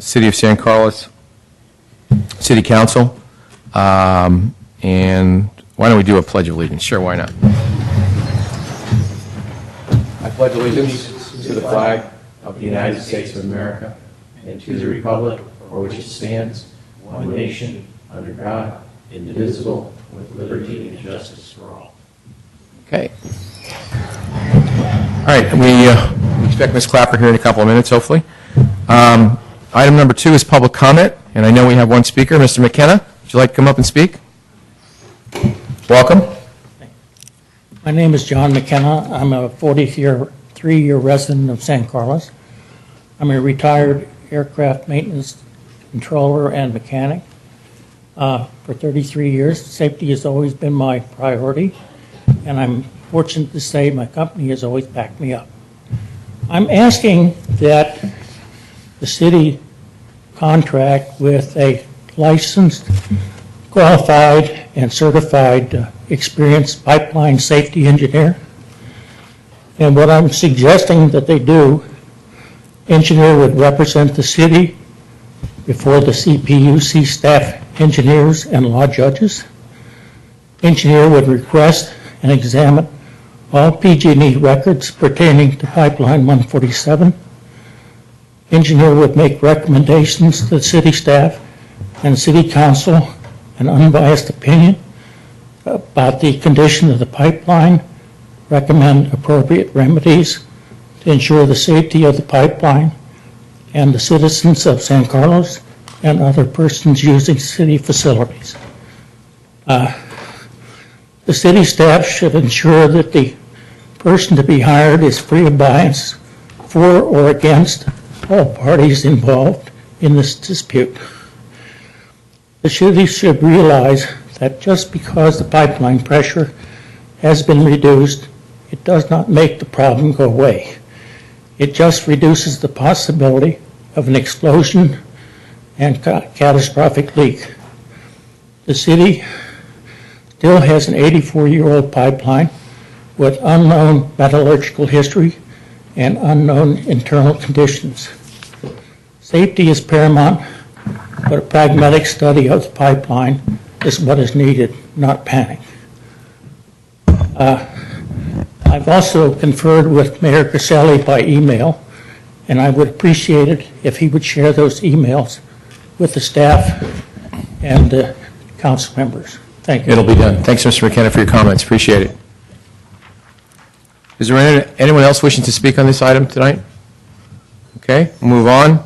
City of San Carlos City Council. And why don't we do a Pledge of Allegiance? Sure, why not? I pledge allegiance to the flag of the United States of America and to the republic for which it stands, one nation, under God, indivisible, with liberty and justice for all. Okay. All right, we expect Ms. Clapper here in a couple of minutes, hopefully. Item number 2 is public comment, and I know we have one speaker, Mr. McKenna. Would you like to come up and speak? Welcome. My name is John McKenna. I'm a 43-year resident of San Carlos. I'm a retired aircraft maintenance controller and mechanic. For 33 years, safety has always been my priority, and I'm fortunate to say my company has always backed me up. I'm asking that the city contract with a licensed, qualified, and certified experienced pipeline safety engineer. And what I'm suggesting that they do, engineer would represent the city before the CPUC staff engineers and law judges. Engineer would request and examine all PG&E records pertaining to Pipeline 147. Engineer would make recommendations to the city staff and city council, an unbiased opinion about the condition of the pipeline, recommend appropriate remedies to ensure the safety of the pipeline and the citizens of San Carlos and other persons using city facilities. The city staff should ensure that the person to be hired is free of bias for or against all parties involved in this dispute. The city should realize that just because the pipeline pressure has been reduced, it does not make the problem go away. It just reduces the possibility of an explosion and catastrophic leak. The city still has an 84-year-old pipeline with unknown metallurgical history and unknown internal conditions. Safety is paramount, but a pragmatic study of the pipeline is what is needed, not panic. I've also conferred with Mayor Caselli by email, and I would appreciate it if he would share those emails with the staff and the council members. Thank you. It'll be done. Thanks, Mr. McKenna, for your comments. Appreciate it. Is there anyone else wishing to speak on this item tonight? Okay, we'll move on.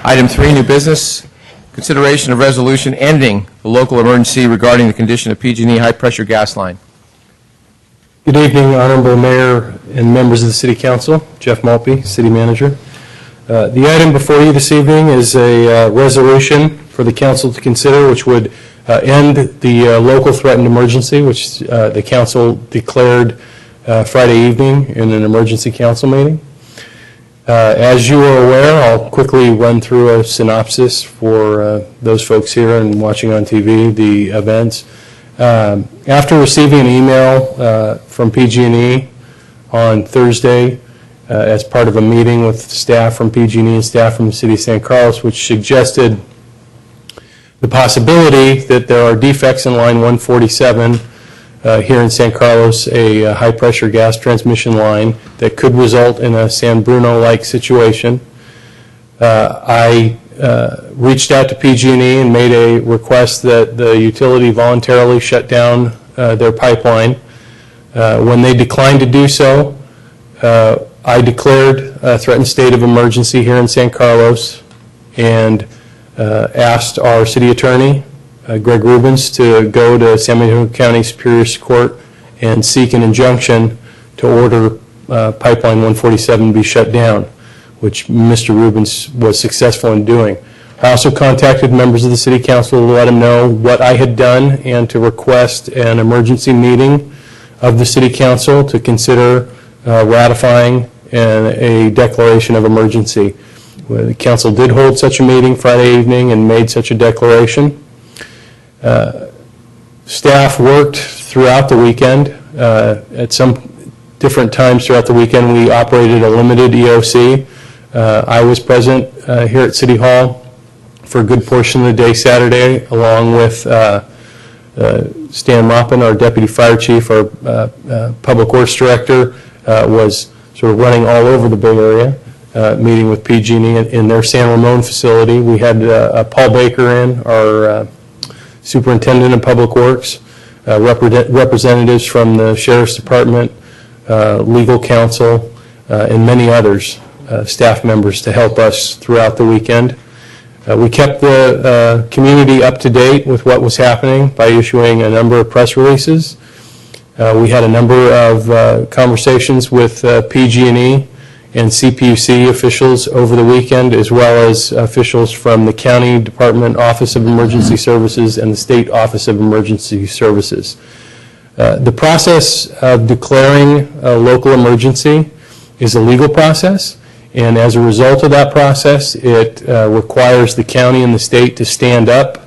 Item 3, new business. Consideration of resolution ending the local emergency regarding the condition of PG&E high-pressure gas line. Good evening, Honorable Mayor and members of the City Council. Jeff Malpe, City Manager. The item before you this evening is a resolution for the Council to consider, which would end the local threatened emergency, which the Council declared Friday evening in an emergency council meeting. As you are aware, I'll quickly run through a synopsis for those folks here and watching on TV, the events. After receiving an email from PG&E on Thursday as part of a meeting with staff from PG&E and staff from the City of San Carlos, which suggested the possibility that there are defects in line 147 here in San Carlos, a high-pressure gas transmission line that could result in a San Bruno-like situation. I reached out to PG&E and made a request that the utility voluntarily shut down their pipeline. When they declined to do so, I declared a threatened state of emergency here in San Carlos and asked our city attorney, Greg Rubens, to go to San Mateo County Superior Court and seek an injunction to order Pipeline 147 be shut down, which Mr. Rubens was successful in doing. I also contacted members of the City Council to let them know what I had done and to request an emergency meeting of the City Council to consider ratifying a declaration of emergency. The Council did hold such a meeting Friday evening and made such a declaration. Staff worked throughout the weekend. At some different times throughout the weekend, we operated a limited EOC I was present here at City Hall for a good portion of the day Saturday, along with Stan Maupin, our Deputy Fire Chief, our Public Works Director, was sort of running all over the Bay Area, meeting with PG&E in their San Ramon facility. We had Paul Baker in, our Superintendent of Public Works, representatives from the Sheriff's Department, legal counsel, and many others, staff members, to help us throughout the weekend. We kept the community up to date with what was happening by issuing a number of press releases. We had a number of conversations with PG&E and CPUC officials over the weekend, as well as officials from the County Department Office of Emergency Services and the State Office of Emergency Services. The process of declaring a local emergency is a legal process, and as a result of that process, it requires the county and the state to stand up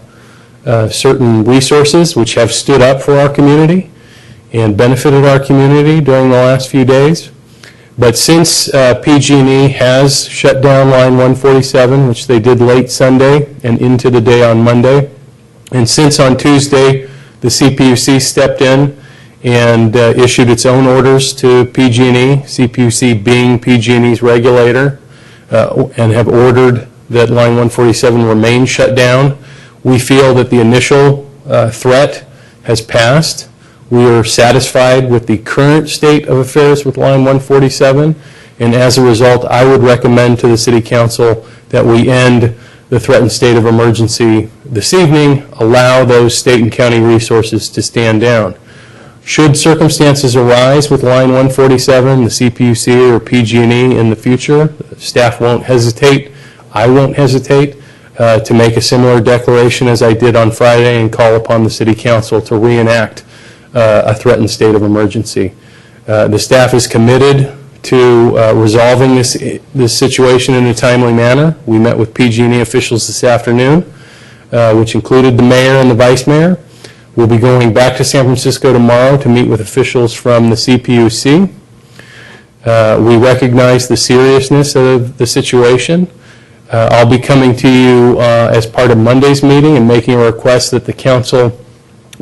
certain resources which have stood up for our community and benefited our community during the last few days. But since PG&E has shut down line 147, which they did late Sunday and into the day on Monday, and since on Tuesday the CPUC stepped in and issued its own orders to PG&E, CPUC being PG&E's regulator, and have ordered that line 147 remain shut down, we feel that the initial threat has passed. We are satisfied with the current state of affairs with line 147, and as a result, I would recommend to the City Council that we end the threatened state of emergency this evening, allow those state and county resources to stand down. Should circumstances arise with line 147, the CPUC or PG&E in the future, staff won't hesitate, I won't hesitate to make a similar declaration as I did on Friday and call upon the City Council to reenact a threatened state of emergency. The staff is committed to resolving this situation in a timely manner. We met with PG&E officials this afternoon, which included the mayor and the vice mayor. We'll be going back to San Francisco tomorrow to meet with officials from the CPUC. We recognize the seriousness of the situation. I'll be coming to you as part of Monday's meeting and making a request that the council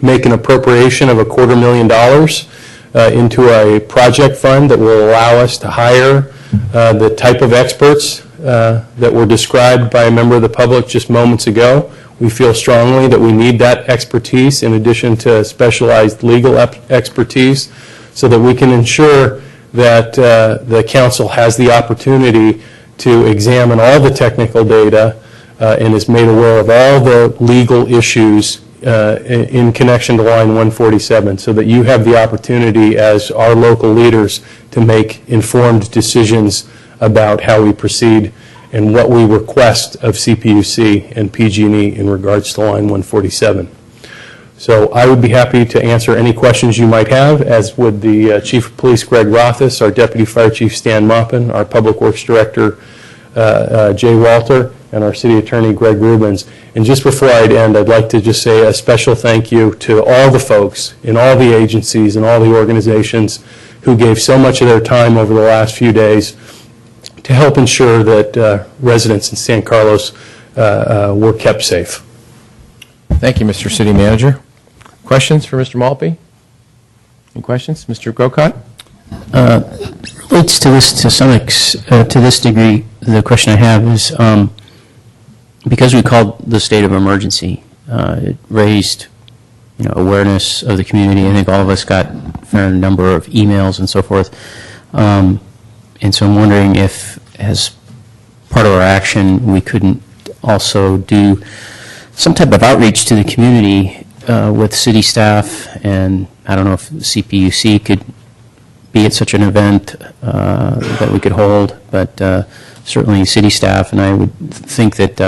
make an appropriation of $250,000 into a project fund that will allow us to hire the type of experts that were described by a member of the public just moments ago. We feel strongly that we need that expertise in addition to specialized legal expertise so that we can ensure that the council has the opportunity to examine all the technical data and is made aware of all the legal issues in connection to line 147 so that you have the opportunity as our local leaders to make informed decisions about how we proceed and what we request of CPUC and PG&E in regards to line 147. So I would be happy to answer any questions you might have, as would the Chief of Police, Greg Rothis, our Deputy Fire Chief, Stan Maupin, our Public Works Director, Jay Walter, and our City Attorney, Greg Rubens. And just before I'd end, I'd like to just say a special thank you to all the folks in all the agencies and all the organizations who gave so much of their time over the last few days to help ensure that residents in San Carlos were kept safe. Thank you, Mr. City Manager. Questions for Mr. Maltby? Any questions? Mr. Grocott? Relates to this to this degree. The question I have is because we called the state of emergency, it raised awareness of the community. I think all of us got a fair number of emails and so forth. And so I'm wondering if, as part of our action, we couldn't also do some type of outreach to the community with city staff, and I don't know if the CPUC could be at such an event that we could hold, but certainly city staff, and I would think that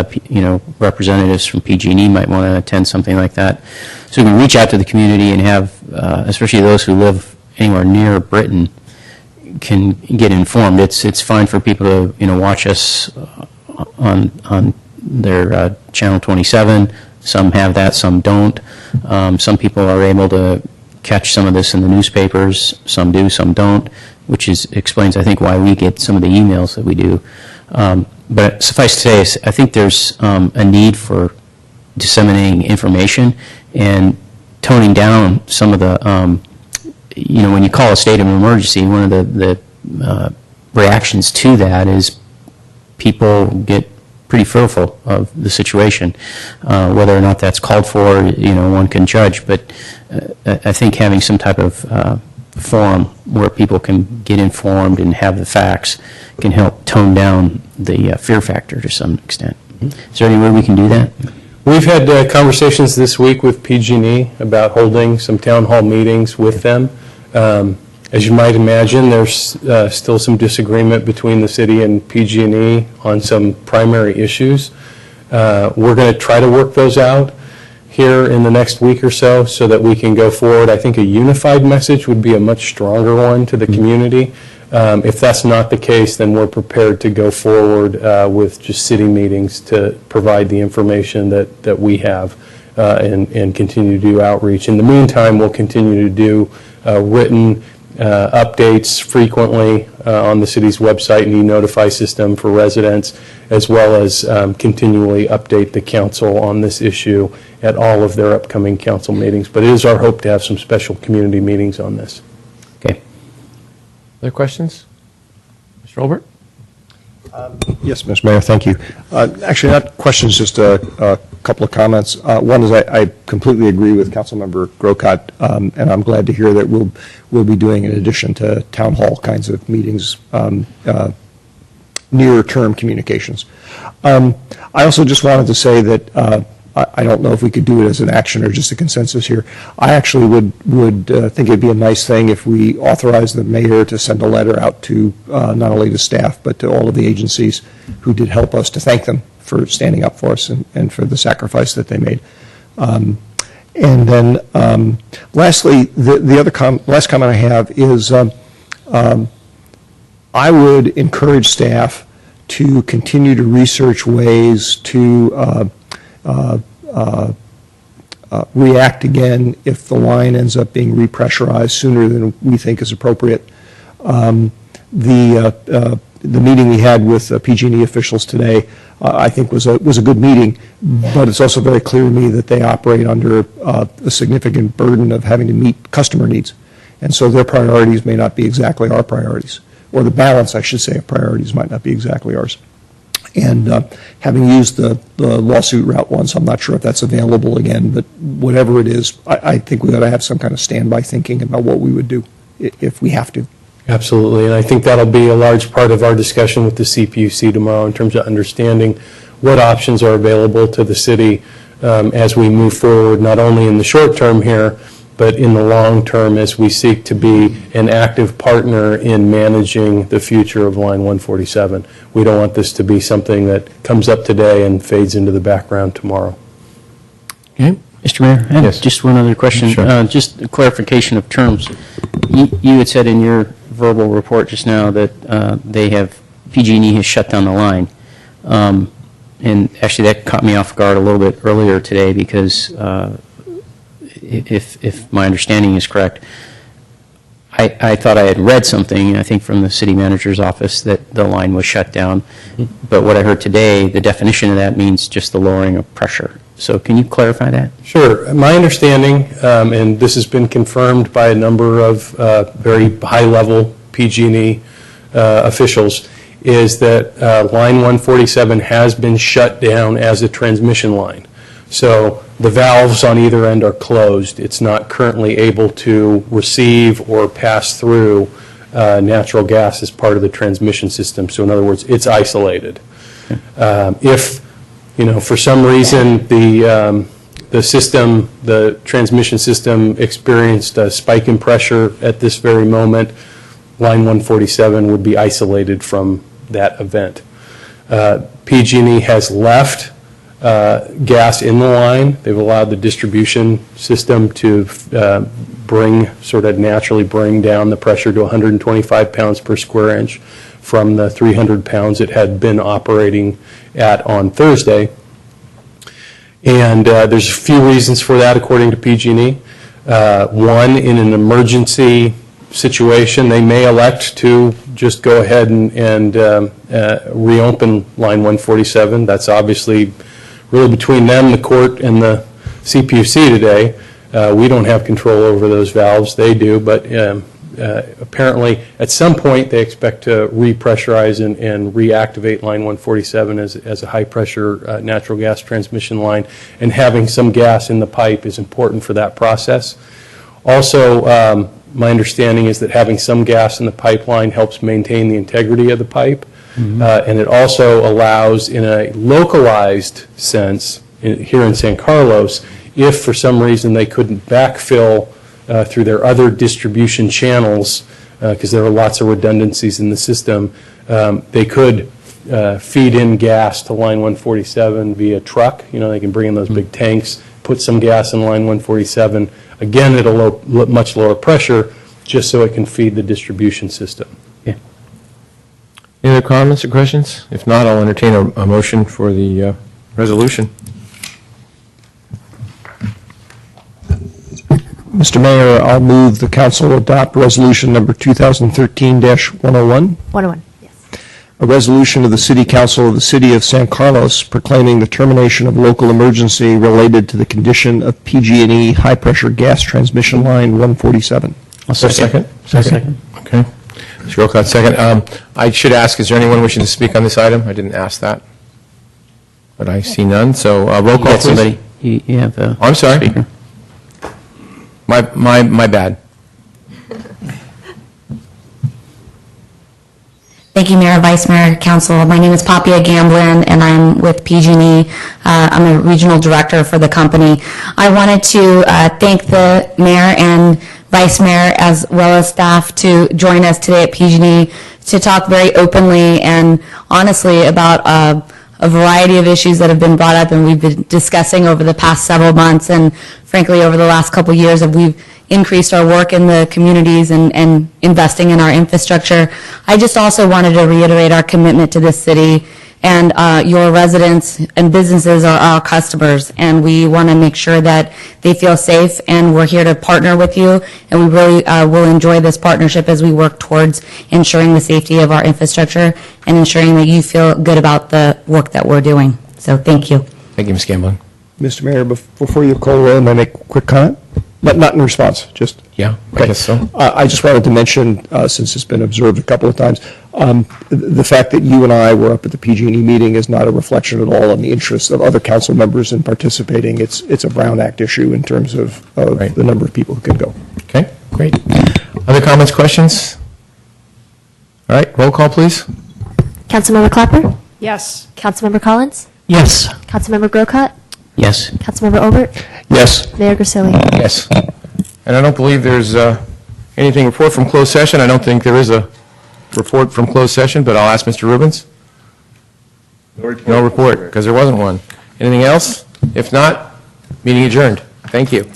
representatives from PG&E might want to attend something like that. So we can reach out to the community and have, especially those who live anywhere near Britain, can get informed. It's fine for people to watch us on their channel 27. Some have that, some don't. Some people are able to catch some of this in the newspapers. Some do, some don't, which explains, I think, why we get some of the emails that we do. But suffice to say, I think there's a need for disseminating information and toning down some of the, when you call a state of emergency, one of the reactions to that is people get pretty fearful of the situation. Whether or not that's called for, one can judge. But I think having some type of forum where people can get informed and have the facts can help tone down the fear factor to some extent. Is there any way we can do that? We've had conversations this week with PG&E about holding some town hall meetings with them. As you might imagine, there's still some disagreement between the city and PG&E on some primary issues. We're going to try to work those out here in the next week or so that we can go forward. I think a unified message would be a much stronger one to the community. If that's not the case, then we're prepared to go forward with just city meetings to provide the information that we have and continue to do outreach. In the meantime, we'll continue to do written updates frequently on the city's website and e-notify system for residents, as well as continually update the council on this issue at all of their upcoming council meetings. But it is our hope to have some special community meetings on this. Okay. Other questions? Mr. Olbert? Yes, Mr. Mayor, thank you. Actually, not questions, just a couple of comments. One is I completely agree with Councilmember Grocott, and I'm glad to hear that we'll be doing, in addition to town hall kinds of meetings, near-term communications. I also just wanted to say that I don't know if we could do it as an action or just a consensus here. I actually would think it'd be a nice thing if we authorize the mayor to send a letter out to not only the staff but to all of the agencies who did help us, to thank them for standing up for us and for the sacrifice that they made. And then lastly, the other last comment I have is I would encourage staff to continue to research ways to react again if the line ends up being repressurized sooner than we think is appropriate. The meeting we had with PG&E officials today, I think was a good meeting, but it's also very clear to me that they operate under a significant burden of having to meet customer needs, and so their priorities may not be exactly our priorities, or the balance, I should say, of priorities might not be exactly ours. And having used the lawsuit route once, I'm not sure if that's available again, but whatever it is, I think we ought to have some kind of standby thinking about what we would do if we have to. Absolutely, and I think that'll be a large part of our discussion with the CPUC tomorrow in terms of understanding what options are available to the city as we move forward, not only in the short term here, but in the long term as we seek to be an active partner in managing the future of Line 147. We don't want this to be something that comes up today and fades into the background tomorrow. Okay. Mr. Mayor, I have Yes. just one other question. Sure. Just a clarification of terms. You had said in your verbal report just now that PG&E has shut down the line. And actually that caught me off guard a little bit earlier today because if my understanding is correct, I thought I had read something, I think from the city manager's office, that the line was shut down. But what I heard today, the definition of that means just the lowering of pressure. So can you clarify that? Sure. My understanding, and this has been confirmed by a number of very high-level PG&E officials, is that Line 147 has been shut down as a transmission line. So the valves on either end are closed. It's not currently able to receive or pass through natural gas as part of the transmission system. So in other words, it's isolated. If, for some reason the transmission system experienced a spike in pressure at this very moment, Line 147 would be isolated from that event. PG&E has left gas in the line. They've allowed the distribution system to naturally bring down the pressure to 125 pounds per square inch from the 300 pounds it had been operating at on Thursday. And there's a few reasons for that, according to PG&E. One, in an emergency situation, they may elect to just go ahead and reopen line 147. That's obviously really between them, the court, and the CPUC today. We don't have control over those valves, they do, but apparently at some point they expect to repressurize and reactivate line 147 as a high-pressure natural gas transmission line, and having some gas in the pipe is important for that process. Also, my understanding is that having some gas in the pipeline helps maintain the integrity of the pipe, and it also allows, in a localized sense, here in San Carlos, if for some reason they couldn't backfill through their other distribution channels, because there are lots of redundancies in the system, they could feed in gas to line 147 via truck. You know, they can bring in those big tanks, put some gas in line 147, again at a much lower pressure, just so it can feed the distribution system. Yeah. Any other comments or questions? If not, I'll entertain a motion for the resolution. Mr. Mayor, I'll move the council adopt resolution number 2013-101, 101, yes. a resolution of the City Council of the City of San Carlos proclaiming the termination of local emergency related to the condition of PG&E high-pressure gas transmission line 147. I'll Second? Second. Okay. Mr. Olcott, second. I should ask, is there anyone wishing to speak on this item? I didn't ask that, but I see none, so roll You call, got please. somebody? You have a I'm sorry. speaker. My bad. Thank you, Mayor, Vice Mayor, Council. My name is Papia Gamblin, and I'm with PG&E. I'm a regional director for the company. I wanted to thank the mayor and vice mayor, as well as staff, to join us today at PG&E to talk very openly and honestly about a variety of issues that have been brought up and we've been discussing over the past several months, and frankly over the last couple years as we've increased our work in the communities and investing in our infrastructure. I just also wanted to reiterate our commitment to this city, and your residents and businesses are our customers, and we want to make sure that they feel safe, and we're here to partner with you, and we really will enjoy this partnership as we work towards ensuring the safety of our infrastructure and ensuring that you feel good about the work that we're doing. So thank you. Thank you, Ms. Gamblin. Mr. Mayor, before you call the roll, may I make a quick comment? Not in response, just... Yeah, I guess so. I just wanted to mention, since it's been observed a couple of times, the fact that you and I were up at the PG&E meeting is not a reflection at all on the interests of other council members in participating. It's a Brown Act issue in terms of Right. the number of people who can go. Okay, great. Other comments, questions? All right, roll call, please. Councilmember Clapper? Yes. Councilmember Collins? Yes. Councilmember Grocott? Yes. Councilmember Obert? Yes. Mayor Grisilli? Yes. And I don't believe there's anything report from closed session. I don't think there is a report from closed session, but I'll ask Mr. Rubens. No report, because there wasn't one. Anything else? If not, meeting adjourned. Thank you.